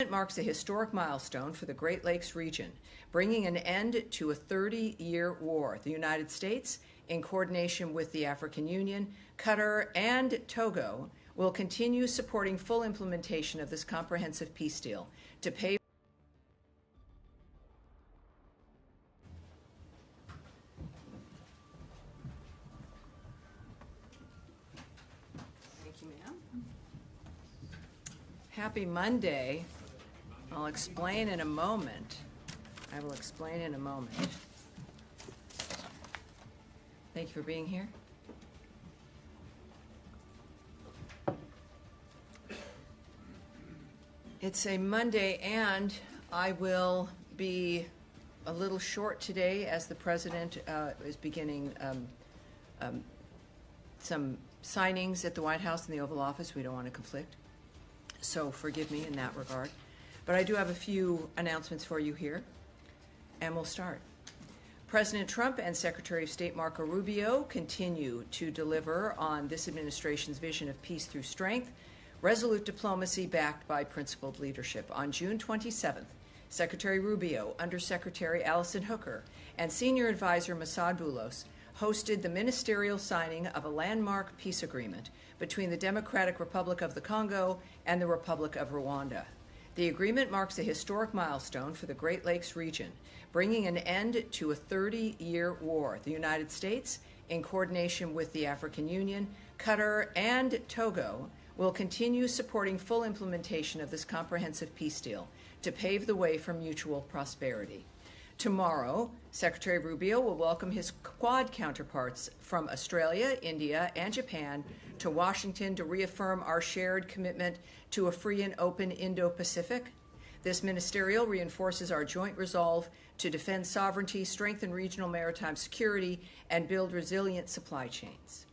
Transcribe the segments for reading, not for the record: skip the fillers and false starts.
agreement marks a historic milestone for the Great Lakes region, bringing an end to a 30-year war. The United States, in coordination with the African Union, Qatar, and Togo, will continue supporting full implementation of this comprehensive peace deal to pave Happy Monday. I'll explain in a moment. I will explain in a moment. Thank you for being here. It's a Monday, and I will be a little short today as the President is beginning some signings at the White House and the Oval Office. We don't want to conflict. So forgive me in that regard. But I do have a few announcements for you here, and we'll start. President Trump and Secretary of State Marco Rubio continue to deliver on this administration's vision of peace through strength, resolute diplomacy backed by principled leadership. On June 27th, Secretary Rubio, Undersecretary Allison Hooker, and Senior Advisor Masad Boulos hosted the ministerial signing of a landmark peace agreement between the Democratic Republic of the Congo and the Republic of Rwanda. The agreement marks a historic milestone for the Great Lakes region, bringing an end to a 30-year war. The United States, in coordination with the African Union, Qatar, and Togo, will continue supporting full implementation of this comprehensive peace deal to pave the way for mutual prosperity. Tomorrow, Secretary Rubio will welcome his Quad counterparts from Australia, India, and Japan to Washington to reaffirm our shared commitment to a free and open Indo-Pacific. This ministerial reinforces our joint resolve to defend sovereignty, strengthen regional maritime security, and build resilient supply chains.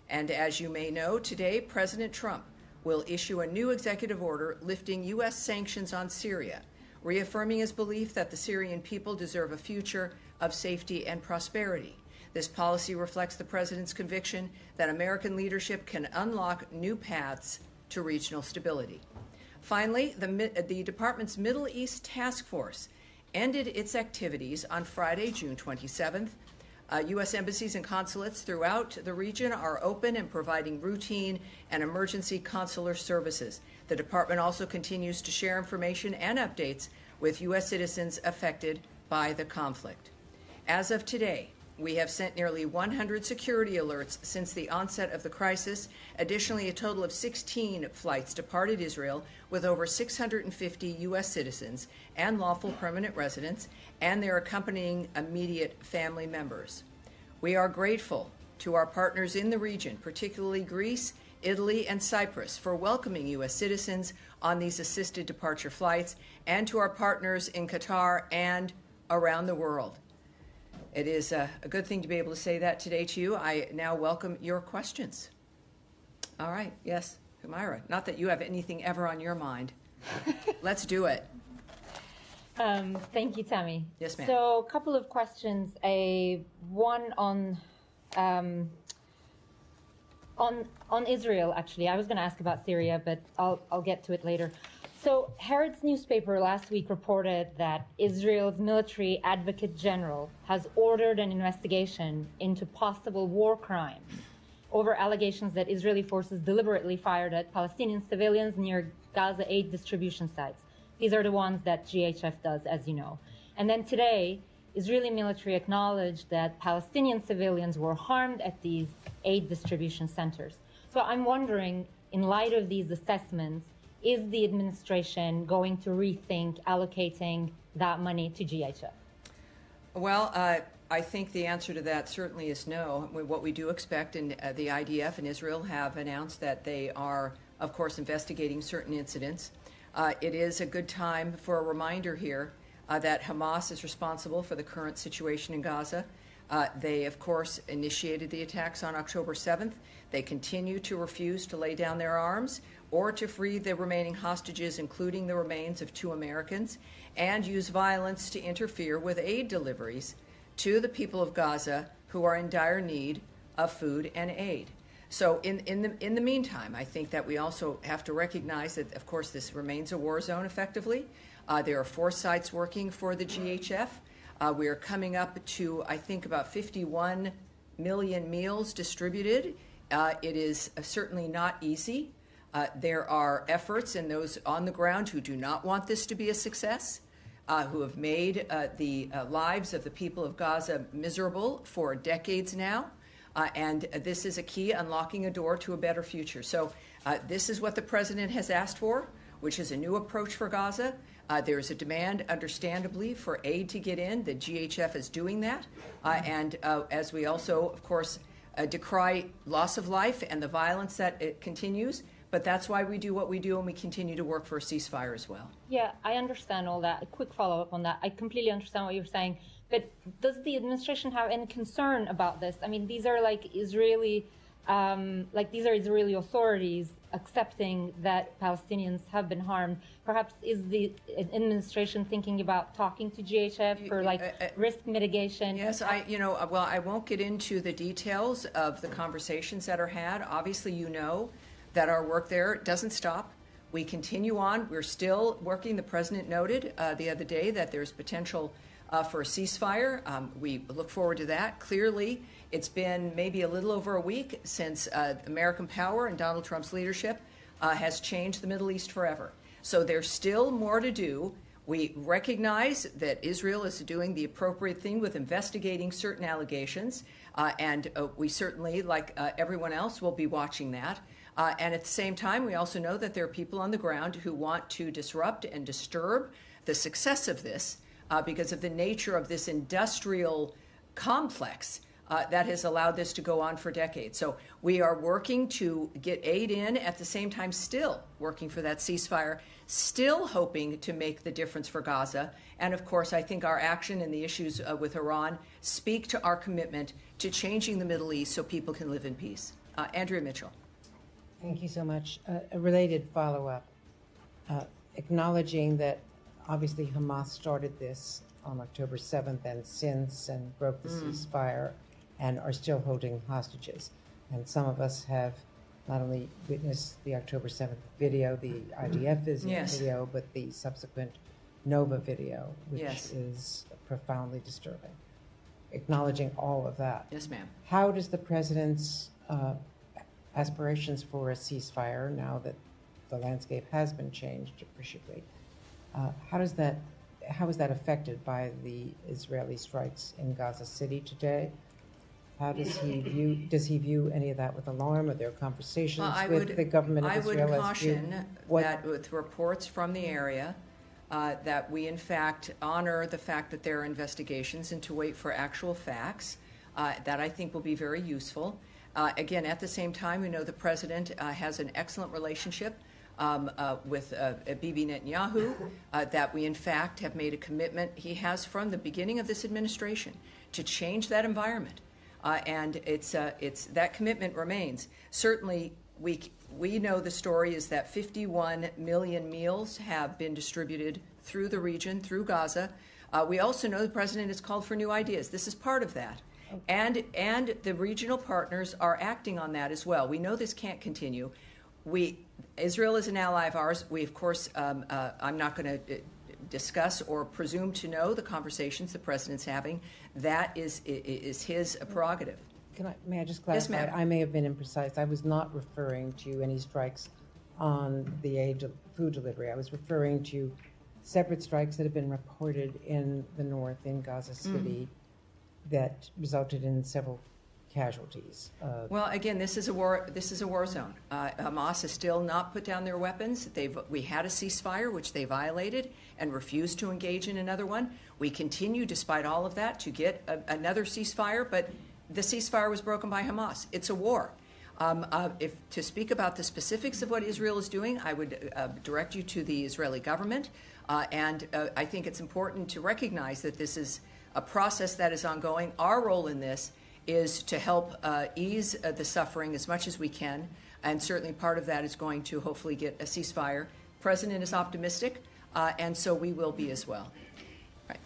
And as you may know, today, President Trump will issue a new executive order lifting U.S. sanctions on Syria, reaffirming his belief that the Syrian people deserve a future of safety and prosperity. This policy reflects the president's conviction that American leadership can unlock new paths to regional stability. Finally, the department's Middle East Task Force ended its activities on Friday, June 27th. U.S. embassies and consulates throughout the region are open and providing routine and emergency consular services. The department also continues to share information and updates with U.S. citizens affected by the conflict. As of today, we have sent nearly 100 security alerts since the onset of the crisis. Additionally, a total of 16 flights departed Israel with over 650 U.S. citizens and lawful permanent residents and their accompanying immediate family members. We are grateful to our partners in the region, particularly Greece, Italy, and Cyprus, for welcoming U.S. citizens on these assisted departure flights, and to our partners in Qatar and around the world. It is a good thing to be able to say that today to you. I now welcome your questions. All right, yes, Humaira. Not that you have anything ever on your mind. Let's do it. Thank you, Tammy. Yes, ma'am. So a couple of questions. One on Israel, actually. I was going to ask about Syria, but I'll get to it later. So Haaretz newspaper last week reported that Israel's military advocate general has ordered an investigation into possible war crimes over allegations that Israeli forces deliberately fired at Palestinian civilians near Gaza aid distribution sites. These are the ones that GHF does, as you know. And then today, Israeli military acknowledged that Palestinian civilians were harmed at these aid distribution centers. So I'm wondering, in light of these assessments, is the administration going to rethink allocating that money to GHF? Well, I think the answer to that certainly is no. What we do expect, and the IDF and Israel have announced that they are, of course, investigating certain incidents. It is a good time for a reminder here that Hamas is responsible for the current situation in Gaza. They, of course, initiated the attacks on October 7th. They continue to refuse to lay down their arms or to free the remaining hostages, including the remains of 2 Americans, and use violence to interfere with aid deliveries to the people of Gaza who are in dire need of food and aid. So in the meantime, I think that we also have to recognize that, of course, this remains a war zone effectively. There are 4 sites working for the GHF. We are coming up to, I think, about 51 million meals distributed. It is certainly not easy. There are efforts in those on the ground who do not want this to be a success, who have made the lives of the people of Gaza miserable for decades now. And this is a key, unlocking a door to a better future. So this is what the president has asked for, which is a new approach for Gaza. There is a demand, understandably, for aid to get in. The GHF is doing that. And as we also, of course, decry loss of life and the violence that it continues, but that's why we do what we do, and we continue to work for a ceasefire as well. Yeah, I understand all that. A quick follow-up on that. I completely understand what you're saying. But does the administration have any concern about this? I mean, these are Israeli Israeli authorities accepting that Palestinians have been harmed. Perhaps is the administration thinking about talking to GHF for risk mitigation? Yes, I won't get into the details of the conversations that are had. Obviously, you know that our work there doesn't stop. We continue on. We're still working. The president noted the other day that there's potential for a ceasefire. We look forward to that. Clearly, it's been maybe a little over a week since American power and Donald Trump's leadership has changed the Middle East forever. So there's still more to do. We recognize that Israel is doing the appropriate thing with investigating certain allegations, and we certainly, like everyone else, will be watching that. And at the same time, we also know that there are people on the ground who want to disrupt and disturb the success of this because of the nature of this industrial complex that has allowed this to go on for decades. So we are working to get aid in, at the same time still working for that ceasefire, still hoping to make the difference for Gaza. And of course, I think our action and the issues with Iran speak to our commitment to changing the Middle East so people can live in peace. Andrea Mitchell. Thank you so much. A related follow-up, acknowledging that obviously Hamas started this on October 7th and since, and broke the ceasefire and are still holding hostages. And some of us have not only witnessed the October 7th video, the IDF video, but the subsequent Nova video, which is profoundly disturbing. Acknowledging all of that. Yes, ma'am. How does the president's aspirations for a ceasefire, now that the landscape has been changed appreciably, how is that affected by the Israeli strikes in Gaza City today? How does he view any of that with alarm? Are there conversations with the government of Israel? I would caution that with reports from the area that we in fact honor the fact that there are investigations and to wait for actual facts. That I think will be very useful. Again, at the same time, we know the president has an excellent relationship with Bibi Netanyahu, that we in fact have made a commitment he has from the beginning of this administration to change that environment. And it's that commitment remains. Certainly, we know the story is that 51 million meals have been distributed through the region, through Gaza. We also know the president has called for new ideas. This is part of that. And the regional partners are acting on that as well. We know this can't continue. Israel is an ally of ours. We, of course, I'm not going to discuss or presume to know the conversations the president's having. That is his prerogative. May I just clarify? Yes, ma'am. I may have been imprecise. I was not referring to any strikes on the aid food delivery. I was referring to separate strikes that have been reported in the north, in Gaza City, that resulted in several casualties. Well, again, this is a war zone. Hamas has still not put down their weapons. We had a ceasefire, which they violated, and refused to engage in another one. We continue, despite all of that, to get another ceasefire, but the ceasefire was broken by Hamas. It's a war. If to speak about the specifics of what Israel is doing, I would direct you to the Israeli government, and I think it's important to recognize that this is a process that is ongoing. Our role in this is to help ease the suffering as much as we can, and certainly part of that is going to hopefully get a ceasefire. The president is optimistic, and so we will be as well. Right.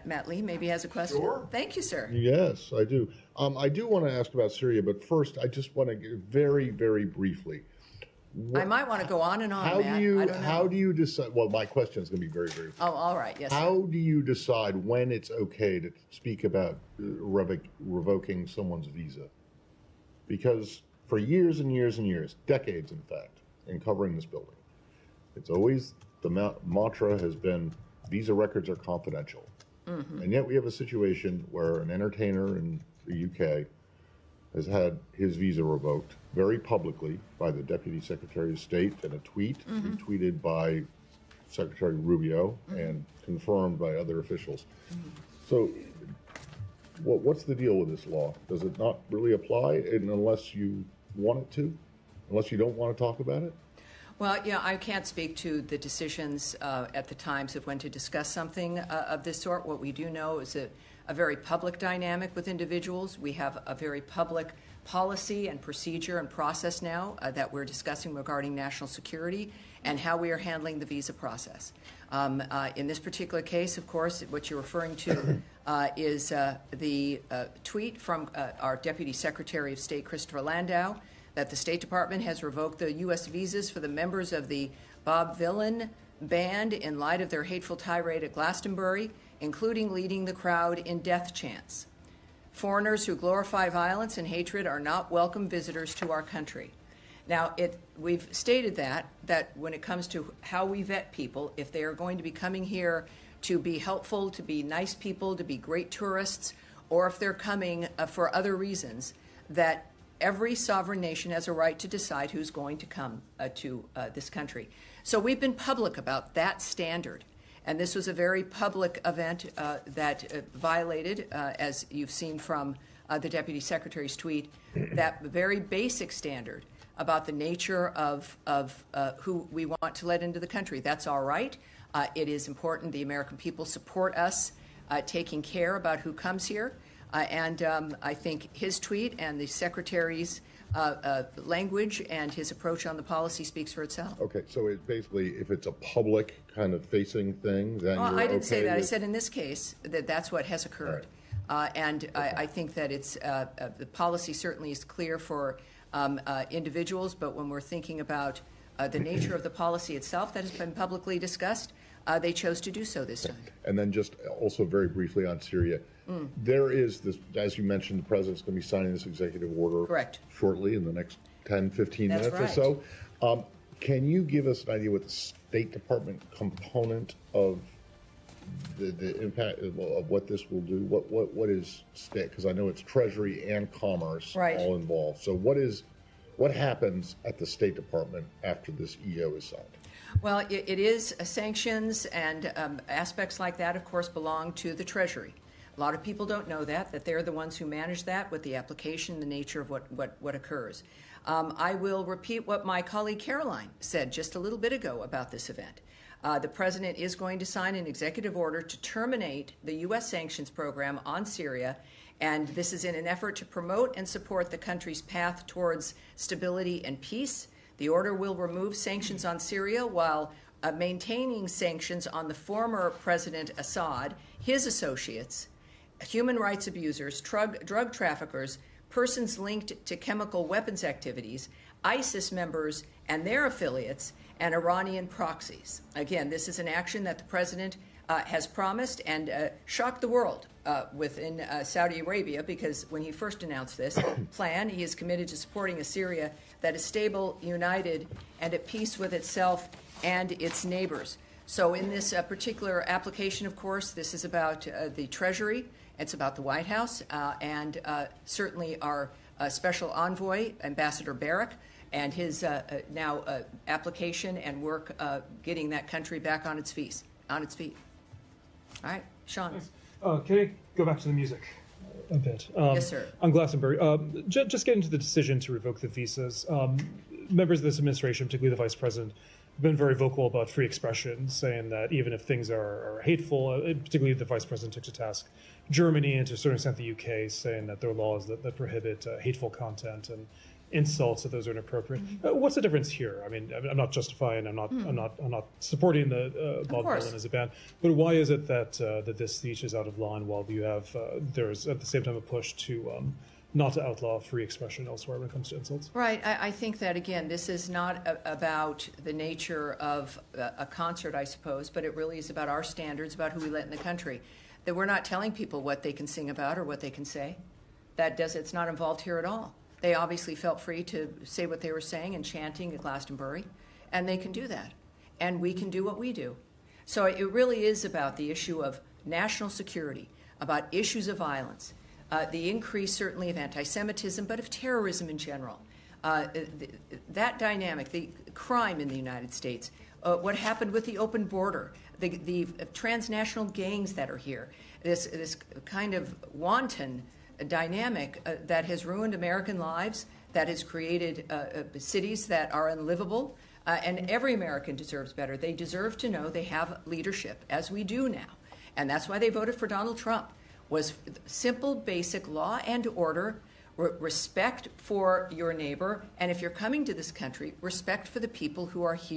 Matt Lee maybe has a question. Sure. Thank you, sir. Yes, I do. I do want to ask about Syria, but first, I just want to get very, very briefly. I might want to go on and on, How Matt. do you I don't know. how do you decide? Well, my question is going to be very, very. Oh, all right. Yes. How do you decide when it's okay to speak about revoking someone's visa? Because for years and years and years, decades in fact, in covering this building, it's always the mantra has been visa records are confidential. Mm-hmm. And yet we have a situation where an entertainer in the UK has had his visa revoked very publicly by the Deputy Secretary of State in a tweet, retweeted by Secretary Rubio and confirmed by other officials. So what's the deal with this law? Does it not really apply unless you want it to? Unless you don't want to talk about it? Well, yeah, I can't speak to the decisions at the times of when to discuss something of this sort. What we do know is a very public dynamic with individuals. We have a very public policy and procedure and process now that we're discussing regarding national security and how we are handling the visa process. In this particular case, of course, what you're referring to is the tweet from our Deputy Secretary of State, Christopher Landau, that the State Department has revoked the U.S. visas for the members of the Bob Dylan band in light of their hateful tirade at Glastonbury, including leading the crowd in death chants. Foreigners who glorify violence and hatred are not welcome visitors to our country. Now, we've stated that when it comes to how we vet people, if they are going to be coming here to be helpful, to be nice people, to be great tourists, or if they're coming for other reasons, that every sovereign nation has a right to decide who's going to come to this country. So we've been public about that standard. And this was a very public event that violated, as you've seen from the Deputy Secretary's tweet, that very basic standard about the nature of who we want to let into the country. That's all right. It is important the American people support us taking care about who comes here. And I think his tweet and the Secretary's language and his approach on the policy speaks for itself. Okay, so it basically, if it's a public kind of facing thing, then well, you're I didn't okay say that. with... I said in this case that's what has occurred. Right. And I think that it's the policy certainly is clear for individuals, but when we're thinking about the nature of the policy itself that has been publicly discussed, they chose to do so this time. And then just also very briefly on Syria, there is this, as you mentioned, the president's going to be signing this executive order Correct. Shortly in the next 10, 15 That's minutes right. or so. Can you give us an idea what the State Department component of the impact of what this will do? What is state? Because I know it's Treasury and Commerce right. all involved. So what happens at the State Department after this EO is signed? Well, it is sanctions and aspects like that, of course, belong to the Treasury. A lot of people don't know that they're the ones who manage that with the application, the nature of what occurs. I will repeat what my colleague Caroline said just a little bit ago about this event. The president is going to sign an executive order to terminate the U.S. sanctions program on Syria, and this is in an effort to promote and support the country's path towards stability and peace. The order will remove sanctions on Syria while maintaining sanctions on the former President Assad, his associates, human rights abusers, drug traffickers, persons linked to chemical weapons activities, ISIS members and their affiliates, and Iranian proxies. Again, this is an action that the president has promised and shocked the world within Saudi Arabia, because when he first announced this plan, he is committed to supporting a Syria that is stable, united, and at peace with itself and its neighbors. So in this particular application, of course, this is about the Treasury, it's about the White House, and certainly our special envoy, Ambassador Barrack, and his now application and work getting that country back on its feet. All right, Sean. Can I go back to the music a bit? Yes, sir. On Glastonbury, just getting to the decision to revoke the visas. Members of this administration, particularly the vice president, been very vocal about free expression, saying that even if things are hateful, particularly the Vice President took to task Germany and to a certain extent the UK, saying that there are laws that prohibit hateful content and insults, that those are inappropriate. What's the difference here? I mean, I'm not justifying, I'm not supporting the Bob Dylan as a band, but why is it that that this speech is out of line while you have there's at the same time a push to not to outlaw free expression elsewhere when it comes to insults? Right. I think that, again, this is not about the nature of a concert, I suppose, but it really is about our standards, about who we let in the country. That we're not telling people what they can sing about or what they can say. It's not involved here at all. They obviously felt free to say what they were saying and chanting at Glastonbury, and they can do that. And we can do what we do. So it really is about the issue of national security, about issues of violence, the increase certainly of anti-Semitism, but of terrorism in general. That dynamic, the crime in the United States, what happened with the open border, the transnational gangs that are here, this kind of wanton dynamic that has ruined American lives, that has created cities that are unlivable, and every American deserves better. They deserve to know they have leadership, as we do now. And that's why they voted for Donald Trump. Was simple, basic law and order, respect for your neighbor, and if you're coming to this country, respect for the people who are here.